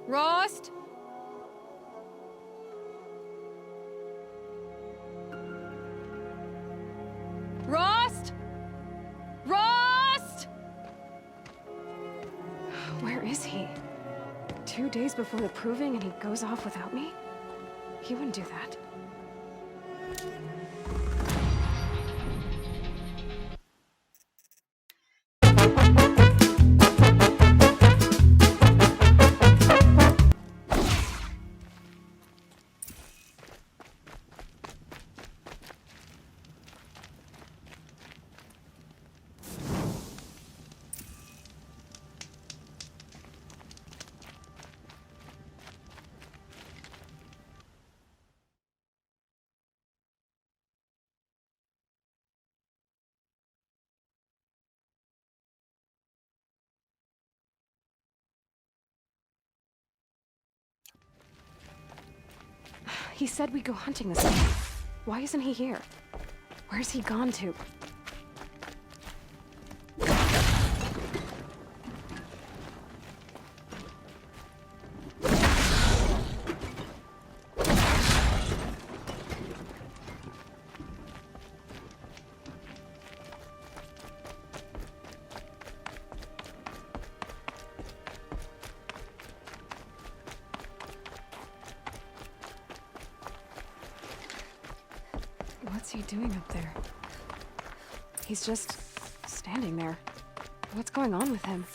Rost? Rost? Rost? Where is he? 2 days before the proving and he goes off without me? He wouldn't do that. He said we'd go hunting this day. Why isn't he here? Where's he gone to? What's he doing up there? He's just standing there. What's going on with him?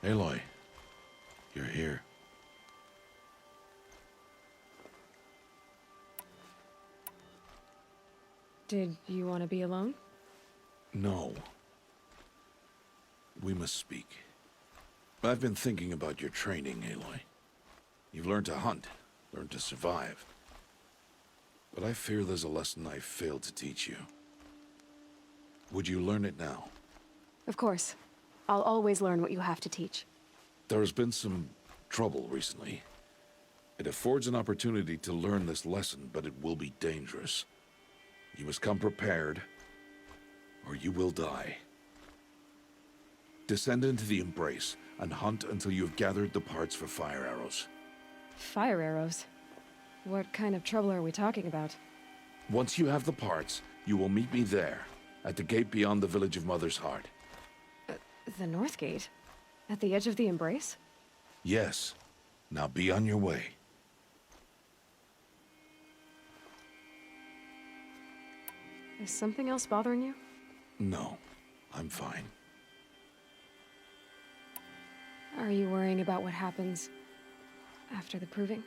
Aloy, you're here. Did you want to be alone? No. We must speak. I've been thinking about your training, Aloy. You've learned to hunt, learned to survive. But I fear there's a lesson I failed to teach you. Would you learn it now? Of course. I'll always learn what you have to teach. There has been some trouble recently. It affords an opportunity to learn this lesson, but it will be dangerous. You must come prepared, or you will die. Descend into the Embrace, and hunt until you have gathered the parts for fire arrows. Fire arrows? What kind of trouble are we talking about? Once you have the parts, you will meet me there, at the gate beyond the village of Mother's Heart. The North Gate? At the edge of the Embrace? Yes. Now be on your way. Is something else bothering you? No, I'm fine. Are you worrying about what happens after the proving?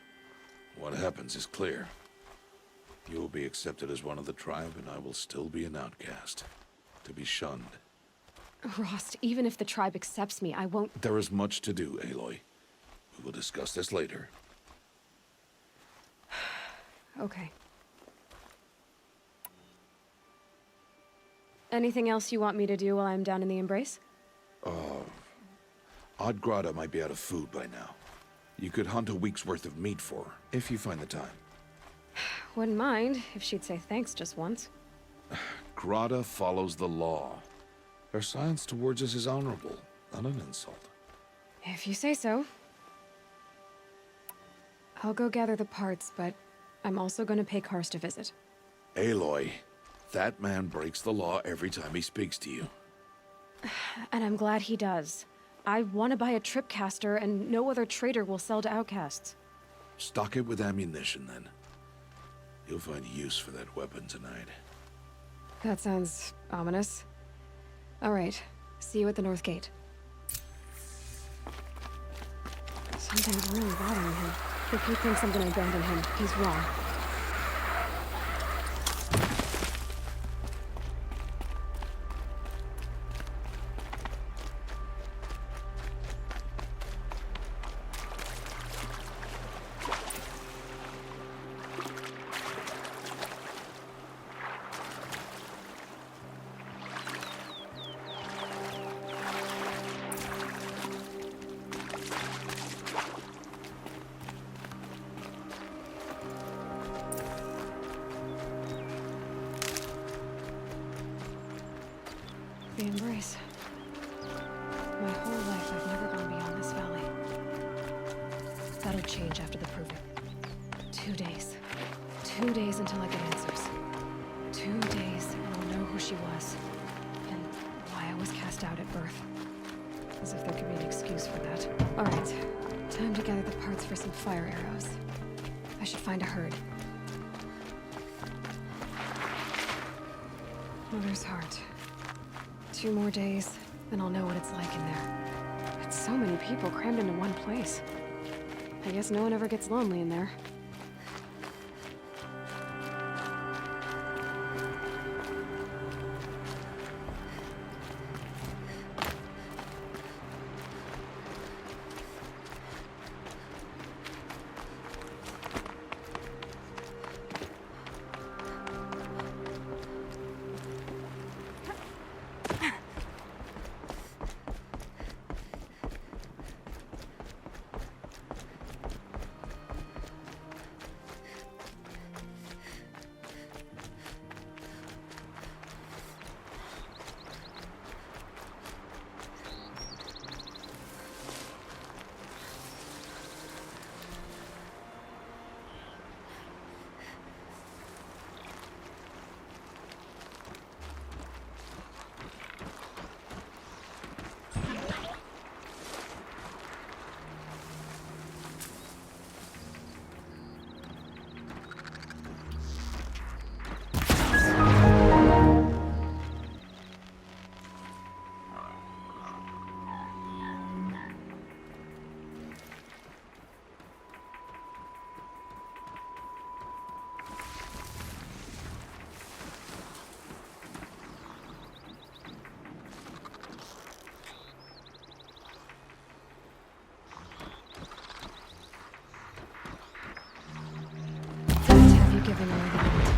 What happens is clear. You will be accepted as one of the tribe, and I will still be an outcast, to be shunned. Rost, even if the tribe accepts me, I won't... There is much to do, Aloy. We will discuss this later. Okay. Anything else you want me to do while I'm down in the Embrace? Oddgrada might be out of food by now. You could hunt a week's worth of meat for her, if you find the time. Wouldn't mind if she'd say thanks just once. Grada follows the law. Her silence towards us is honorable, not an insult. If you say so. I'll go gather the parts, but I'm also going to pay Karst a visit. Aloy, that man breaks the law every time he speaks to you. And I'm glad he does. I want to buy a tripcaster, and no other trader will sell to outcasts. Stock it with ammunition, then. You'll find use for that weapon tonight. That sounds ominous. All right. See you at the North Gate. Something's really bothering him. If he thinks I'm gonna abandon him, he's wrong. embrace. My whole life I've never gone beyond this valley. That'll change after the proving. 2 days. 2 days until I get answers. 2 days and I'll know who she was. And why I was cast out at birth. As if there could be an excuse for that. Alright, time to gather the parts for some fire arrows. I should find a herd. Mother's heart. 2 more days, then I'll know what it's like in there. It's so many people crammed into one place. I guess no one ever gets lonely in there. Have you given her the hint?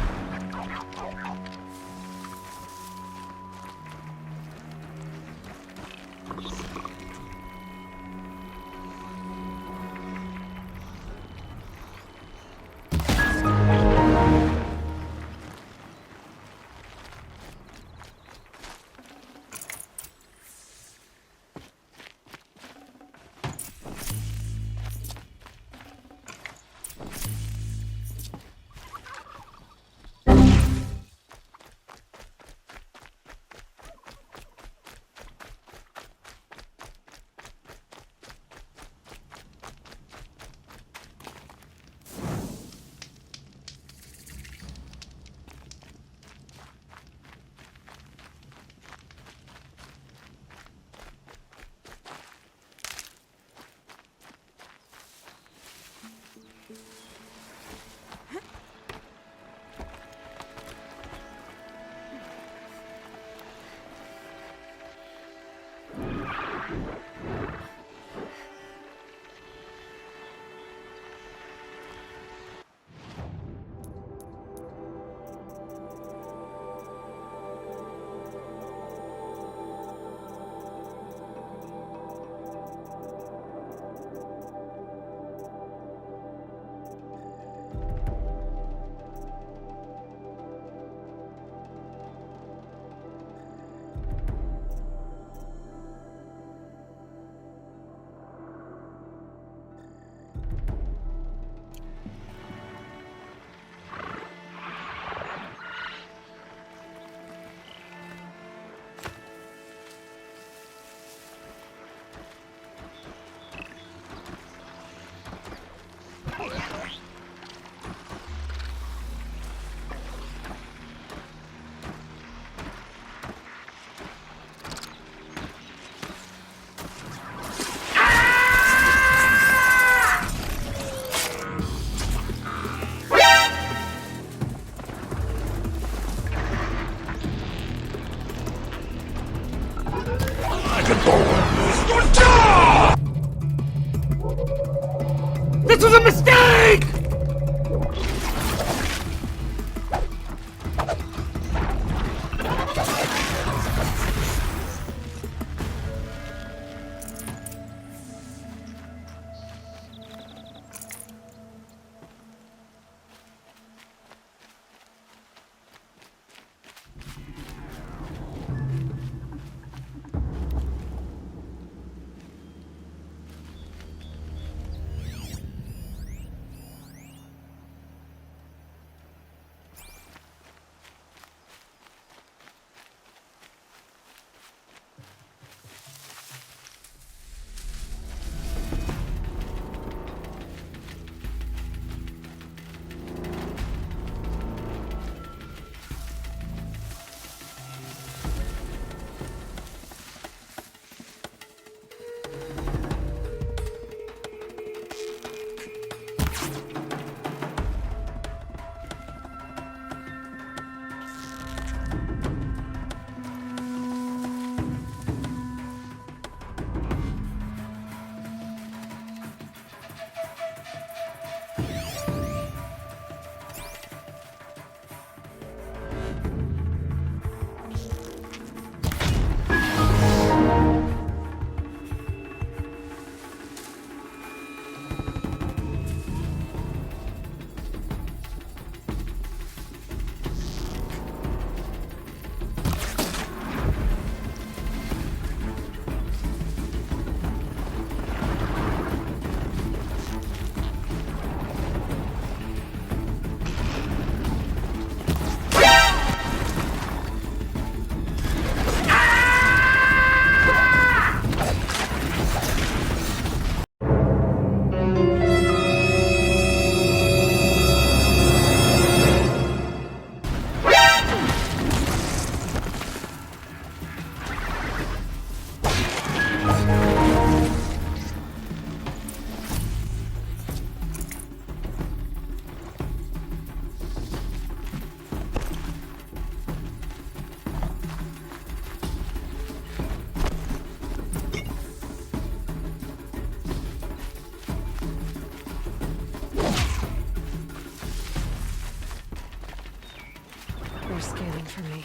for me.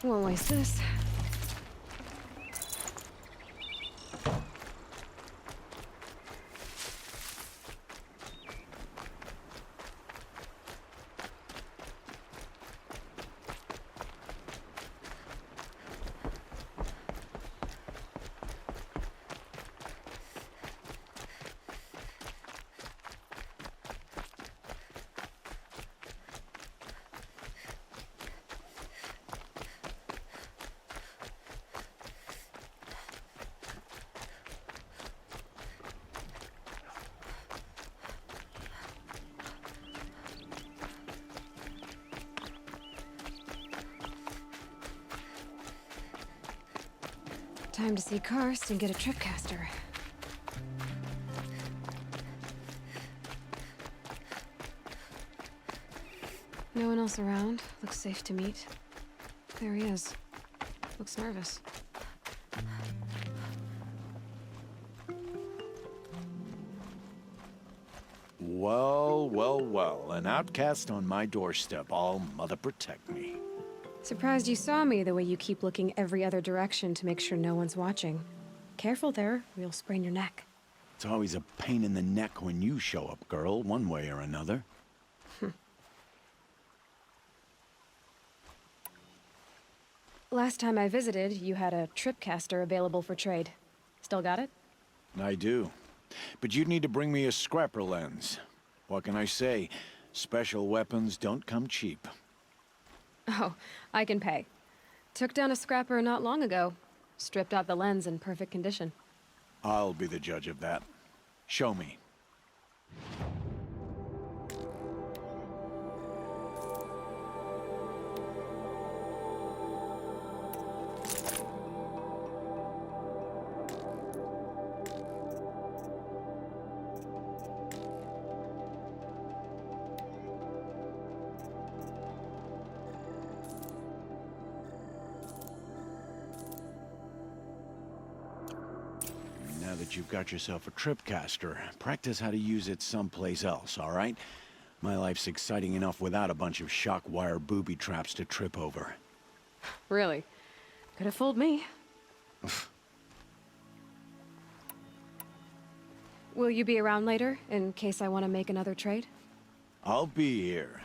Won't waste this. Time to see Karst and get a tripcaster. No one else around. Looks safe to meet. There he is. Looks nervous. Well, well, well. An outcast on my doorstep. All mother protect me. Surprised you saw me the way you keep looking every other direction to make sure no one's watching. Careful there, or you'll sprain your neck. It's always a pain in the neck when you show up, girl, one way or another. Last time I visited, you had a tripcaster available for trade. Still got it? I do. But you'd need to bring me a scrapper lens. What can I say? Special weapons don't come cheap. Oh, I can pay. Took down a scrapper not long ago. Stripped out the lens in perfect condition. I'll be the judge of that. Show me. Now that you've got yourself a tripcaster, practice how to use it someplace else, all right? My life's exciting enough without a bunch of shock wire booby traps to trip over. Really? Could have fooled me. Will you be around later, in case I want to make another trade? I'll be here.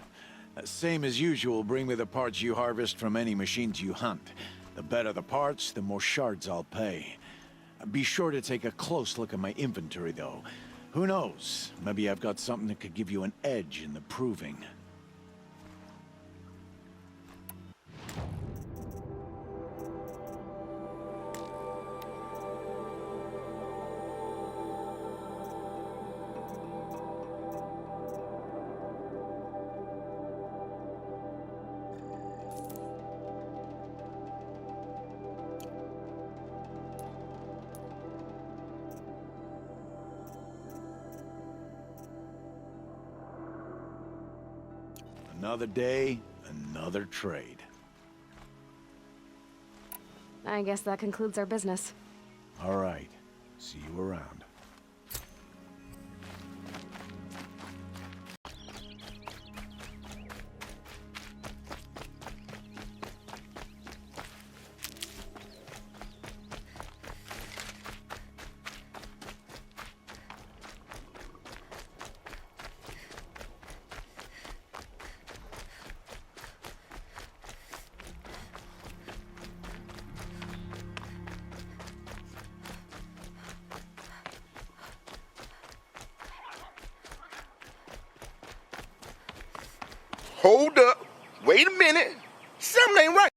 Same as usual, bring me the parts you harvest from any machines you hunt. The better the parts, the more shards I'll pay. Be sure to take a close look at my inventory, though. Who knows? Maybe I've got something that could give you an edge in the proving. Another day, another trade. I guess that concludes our business. All right. See you around. Hold up. Wait a minute. Something ain't right.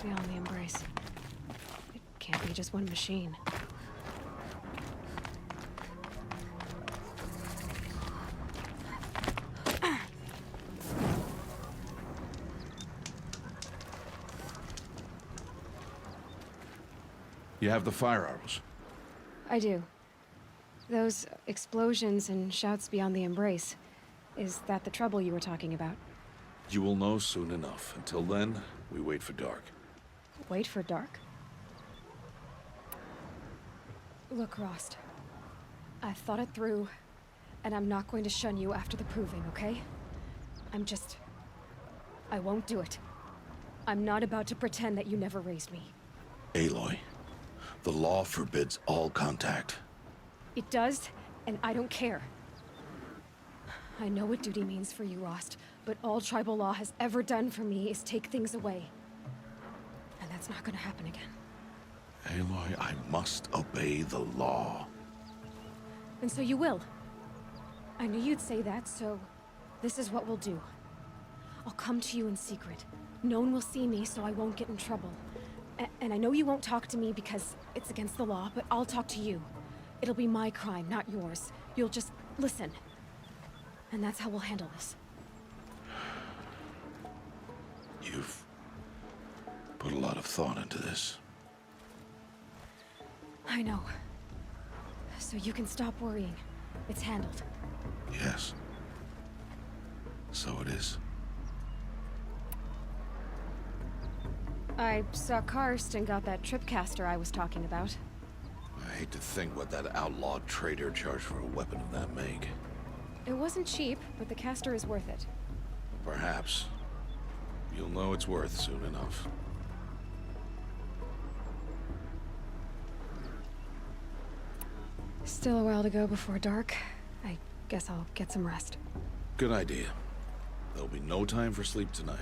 beyond the embrace. It can't be just one machine. You have the fire arrows. I do. Those explosions and shouts beyond the embrace. Is that the trouble you were talking about? You will know soon enough. Until then, we wait for dark. Wait for dark? Look, Rost. I've thought it through, and I'm not going to shun you after the proving, okay? I won't do it. I'm not about to pretend that you never raised me. Aloy, the law forbids all contact. It does, and I don't care. I know what duty means for you, Rost, but all tribal law has ever done for me is take things away. And that's not gonna happen again. Aloy, I must obey the law. And so you will. I knew you'd say that, so this is what we'll do. I'll come to you in secret. No one will see me, so I won't get in trouble. And I know you won't talk to me because it's against the law, but I'll talk to you. It'll be my crime, not yours. You'll just listen. And that's how we'll handle this. You've put a lot of thought into this. I know. So you can stop worrying. It's handled. Yes. So it is. I saw Karst and got that tripcaster I was talking about. I hate to think what that outlawed trader charged for a weapon of that make. It wasn't cheap, but the caster is worth it. Perhaps. You'll know it's worth soon enough. Still a while to go before dark. I guess I'll get some rest. Good idea. There'll be no time for sleep tonight.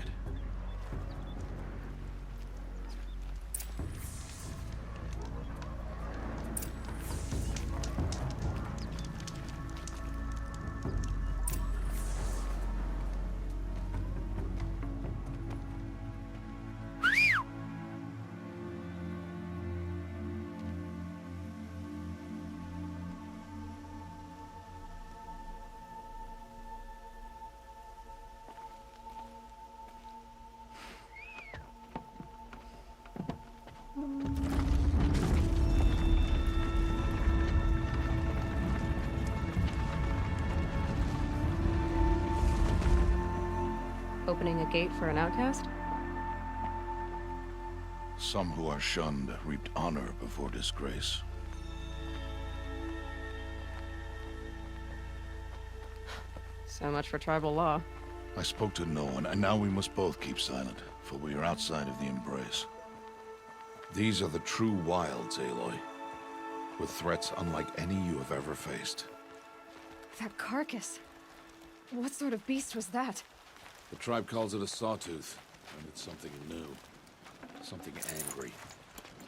Opening a gate for an outcast? Some who are shunned reaped honor before disgrace. So much for tribal law. I spoke to no one, and now we must both keep silent, for we are outside of the embrace. These are the true wilds, Aloy, with threats unlike any you have ever faced. That carcass. What sort of beast was that? The tribe calls it a sawtooth, and it's something new. Something angry.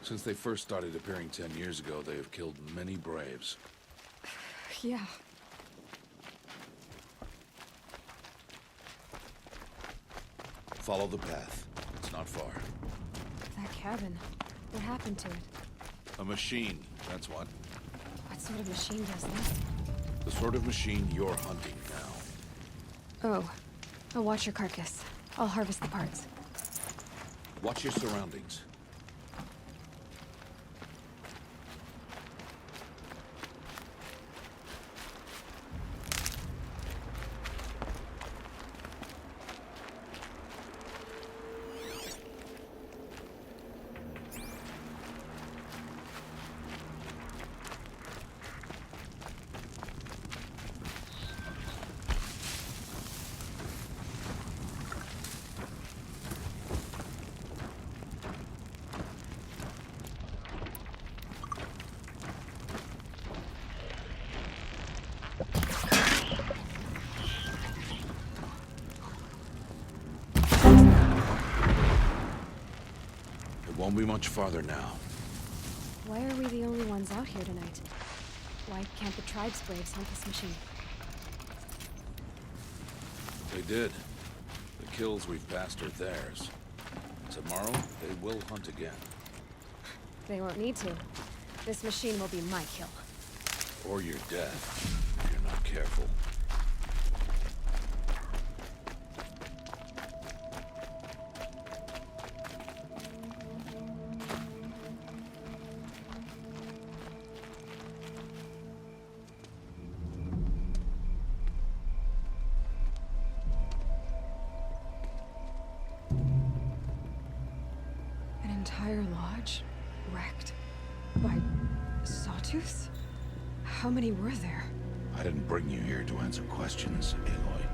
Since they first started appearing 10 years ago, they have killed many braves. Yeah. Follow the path. It's not far. That cabin. What happened to it? A machine, that's what. What sort of machine does that? The sort of machine you're hunting now. Oh. I'll watch your carcass. I'll harvest the parts. Watch your surroundings. Won't be much farther now. Why are we the only ones out here tonight? Why can't the tribe's braves hunt this machine? They did. The kills we've passed are theirs. Tomorrow, they will hunt again. They won't need to. This machine will be my kill. Or your death, if you're not careful. An entire lodge wrecked by sawtooths? How many were there? I didn't bring you here to answer questions, Aloy.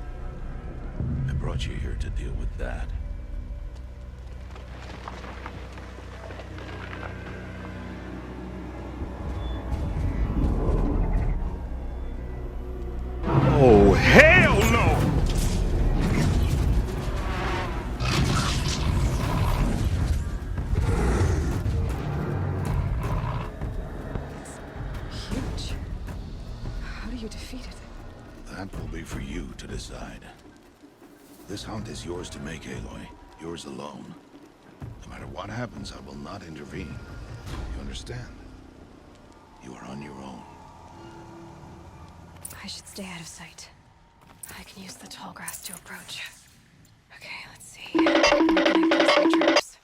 I brought you here to deal with that. Oh, hell no! Huge. How do you defeat it? That will be for you to decide. This hunt is yours to make, Aloy. Yours alone. No matter what happens, I will not intervene. You understand? You are on your own. I should stay out of sight. I can use the tall grass to approach. Okay, let's see. Where can I place my traps?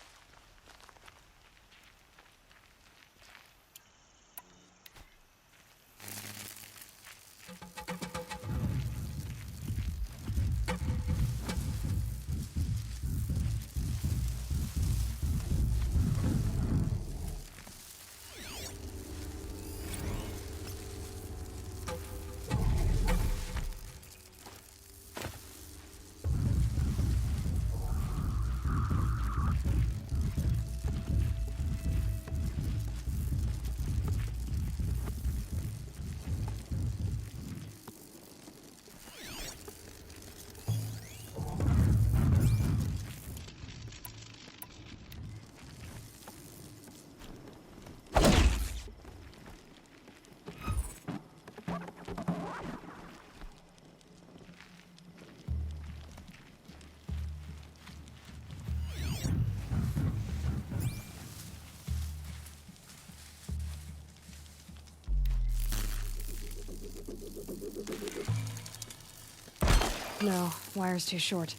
No, wire's too short.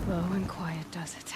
Low and quiet does it.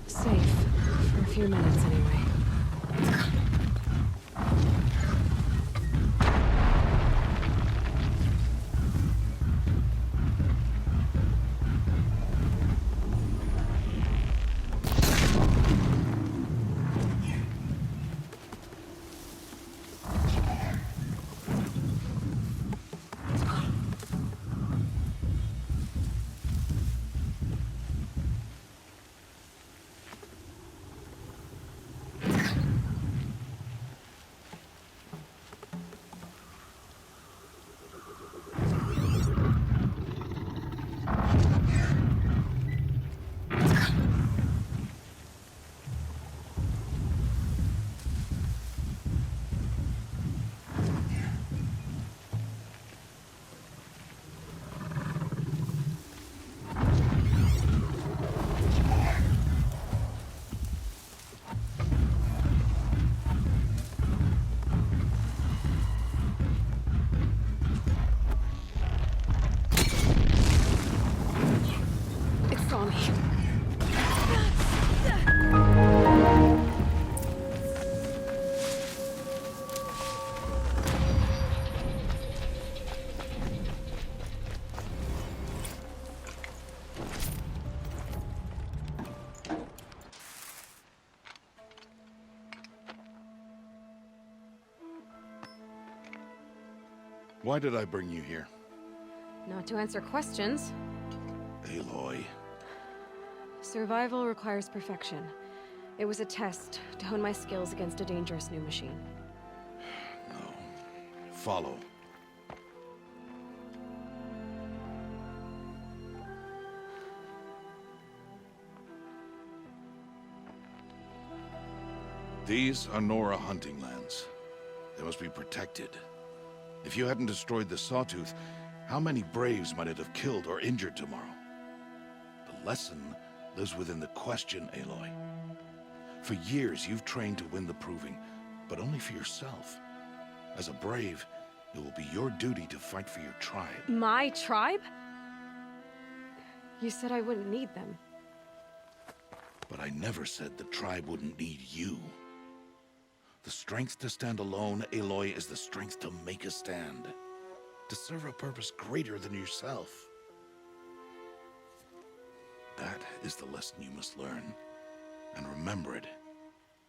Safe. For a few minutes, anyway. saw me. Why did I bring you here? Not to answer questions. Aloy. Survival requires perfection. It was a test to hone my skills against a dangerous new machine. No. Follow. These are Nora hunting lands. They must be protected. If you hadn't destroyed the Sawtooth, how many Braves might it have killed or injured tomorrow? The lesson lives within the question, Aloy. For years, you've trained to win the Proving, but only for yourself. As a Brave, it will be your duty to fight for your tribe. My tribe? You said I wouldn't need them. But I never said the tribe wouldn't need you. The strength to stand alone, Aloy, is the strength to make a stand. To serve a purpose greater than yourself. That is the lesson you must learn. And remember it.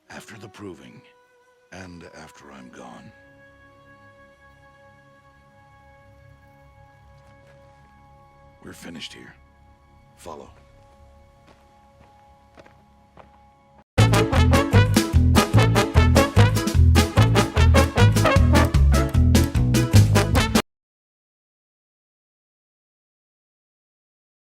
After the Proving. And after I'm gone. We're finished here. Follow.